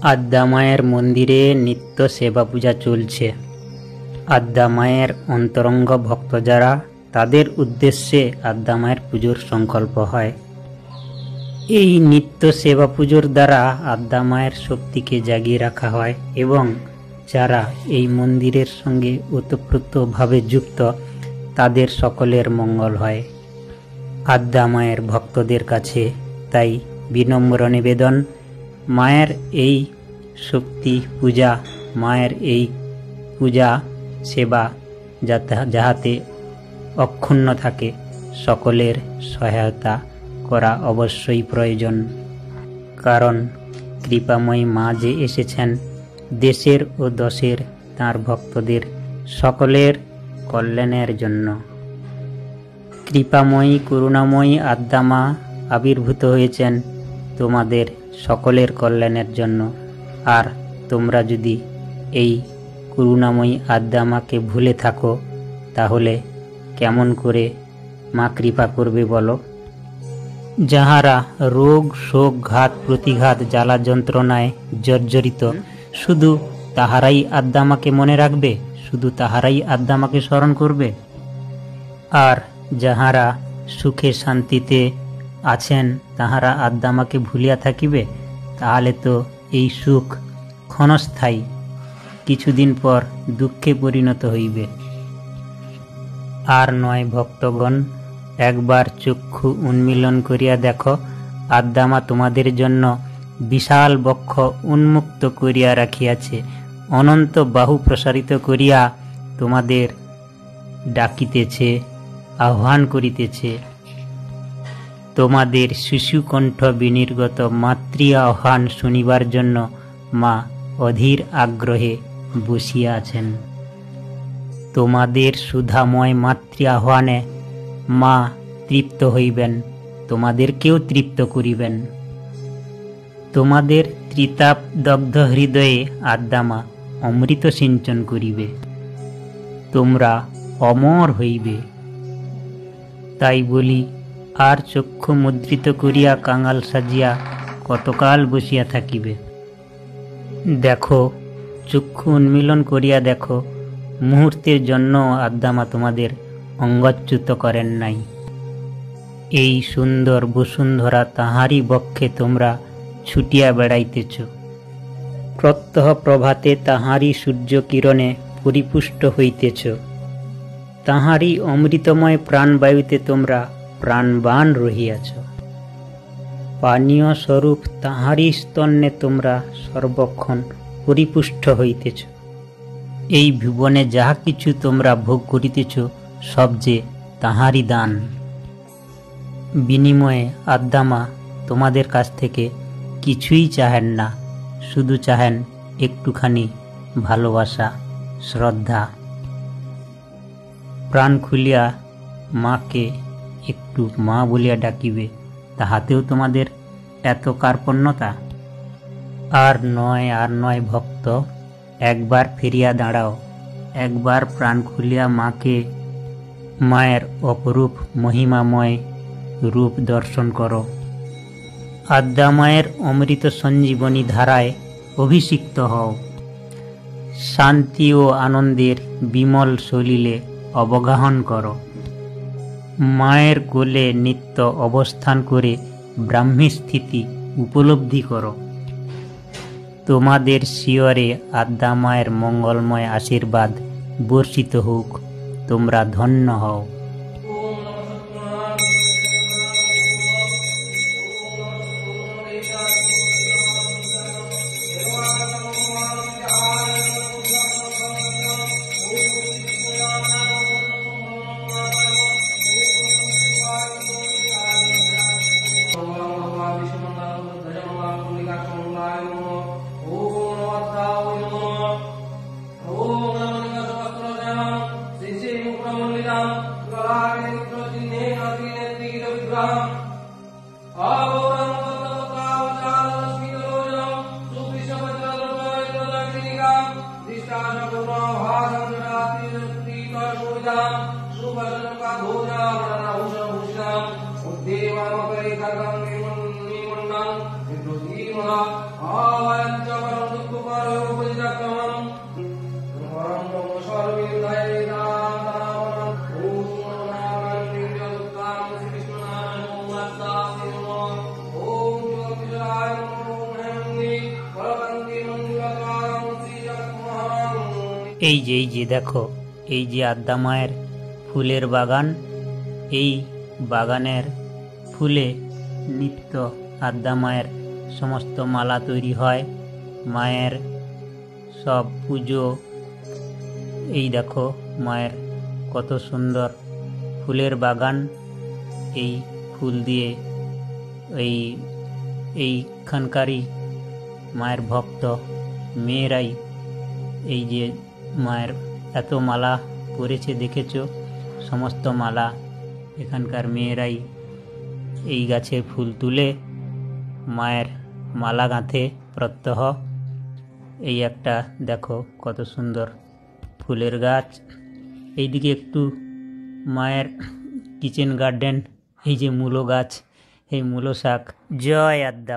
আদ্যা মায়ের মন্দিরে নিত্য সেবা পূজা চলছে। আদ্যা মায়ের অন্তরঙ্গ ভক্ত যারা, তাদের উদ্দেশ্যে আদ্যা মায়ের পুজোর সংকল্প হয়। এই নিত্য সেবা পুজোর দ্বারা আদ্যা মায়ের শক্তিকে জাগিয়ে রাখা হয় এবং যারা এই মন্দিরের সঙ্গে ওতপ্রোতভাবে যুক্ত, তাদের সকলের মঙ্গল হয়। আদ্যা মায়ের ভক্তদের কাছে তাই বিনম্র নিবেদন, মায়ের এই শক্তি পূজা, মায়ের এই পূজা সেবা যাহাতে অক্ষুণ্ণ থাকে, সকলের সহায়তা করা অবশ্যই প্রয়োজন। কারণ কৃপাময়ী মা যে এসেছেন দেশের ও দশের তাঁর ভক্তদের সকলের কল্যাণের জন্য। কৃপাময়ী করুণাময়ী আদ্যা মা আবির্ভূত হয়েছেন তোমাদের সকলের কল্যাণের জন্য। আর তোমরা যদি এই করুণাময়ী আদ্যা মাকে ভুলে থাকো, তাহলে কেমন করে মা কৃপা করবে বলো? যাহারা রোগ শোক ঘাত প্রতিঘাত জ্বালা যন্ত্রণায় জর্জরিত, শুধু তাহারাই আদ্যা মাকে মনে রাখবে, শুধু তাহারাই আদ্যা মাকে স্মরণ করবে। আর যাহারা সুখে শান্তিতে আছেন, তাহারা আদ্যা মাকে ভুলিয়া থাকিবে, তাহলে তো এই সুখ ক্ষণস্থায়ী, কিছুদিন পর দুঃখে পরিণত হইবে। আর নয় ভক্তগণ, একবার চক্ষু উন্মীলন করিয়া দেখো, আদ্যা মা তোমাদের জন্য বিশাল বক্ষ উন্মুক্ত করিয়া রাখিয়াছে, অনন্ত বাহু প্রসারিত করিয়া তোমাদের ডাকিতেছে, আহ্বান করিতেছে। তোমাদের শিশুকণ্ঠ বিনির্গত মাতৃ আহ্বান শুনিবার জন্য মা অধীর আগ্রহে বসিয়া আছেন। তোমাদের সুধাময় মাতৃ আহ্বানে মা তৃপ্ত হইবেন, তোমাদেরকেও তৃপ্ত করিবেন। তোমাদের ত্রিতাপ দগ্ধ হৃদয়ে আদ্যা মা অমৃত সিঞ্চন করিবে, তোমরা অমর হইবে। তাই বলি, আর চক্ষু মুদ্রিত করিয়া কাঙাল সাজিয়া কতকাল বসিয়া থাকিবে? দেখো, চক্ষু উন্মীলন করিয়া দেখো, মুহূর্তের জন্য আদ্যা মা তোমাদের অঙ্গচ্যুত করেন নাই। এই সুন্দর বসুন্ধরা তাহারই বক্ষে তোমরা ছুটিয়া বেড়াইতেছ। প্রত্যহ প্রভাতে তাহারই সূর্য কিরণে পরিপুষ্ট হইতেছ। তাহারই অমৃতময় প্রাণবায়ুতে তোমরা প্রাণবান রহিয়াছ। পানীয় স্বরূপ তাহারই স্তন্যে তোমরা সর্বক্ষণ পরিপুষ্ট হইতেছ। এই ভুবনে যাহা কিছু তোমরা ভোগ করিতেছ, সব যে তাহারই দান। বিনিময়ে আদ্যা মা তোমাদের কাছ থেকে কিছুই চাহেন না, শুধু চাহেন একটুখানি ভালোবাসা, শ্রদ্ধা। প্রাণ খুলিয়া মাকে একটু মা বলিয়া ডাকিবে, তাহাতেও তোমাদের এত কার্পণ্যতা? আর নয় ভক্ত, একবার ফিরিয়া দাঁড়াও, একবার প্রাণ খুলিয়া মাকে, মায়ের অপরূপ মহিমাময় রূপ দর্শন করো। আদ্যা মায়ের অমৃত সঞ্জীবনী ধারায় অভিষিক্ত হও। শান্তি ও আনন্দের বিমল সলিলে অবগাহন করো। মায়ের কোলে নিত্য অবস্থান করে ব্রাহ্মী স্থিতি উপলব্ধি করো। তোমাদের শিয়রে আদ্যা মায়ের মঙ্গলময় আশীর্বাদ বর্ষিত হোক, তোমরা ধন্য হও। এই যে দেখো, এই যে আদ্যা মায়ের ফুলের বাগান। এই বাগানের ফুলে নিত্য আদ্যা মায়ের সমস্ত মালা তৈরি হয়, মায়ের সব পুজো। এই দেখো মায়ের কত সুন্দর ফুলের বাগান। এই ফুল দিয়ে এইখানকারই মায়ের ভক্ত মেয়েরাই এই যে মায়ের এত মালা পরেছে দেখেছো, সমস্ত মালা এখানকার মেয়েরাই এই গাছের ফুল তুলে মায়ের মালা গাঁথে প্রত্যহ। এই একটা দেখো কত সুন্দর ফুলের গাছ। এইদিকে একটু মায়ের কিচেন গার্ডেন, এই যে মূলো গাছ, এই মূলো শাক। জয় আদ্যা।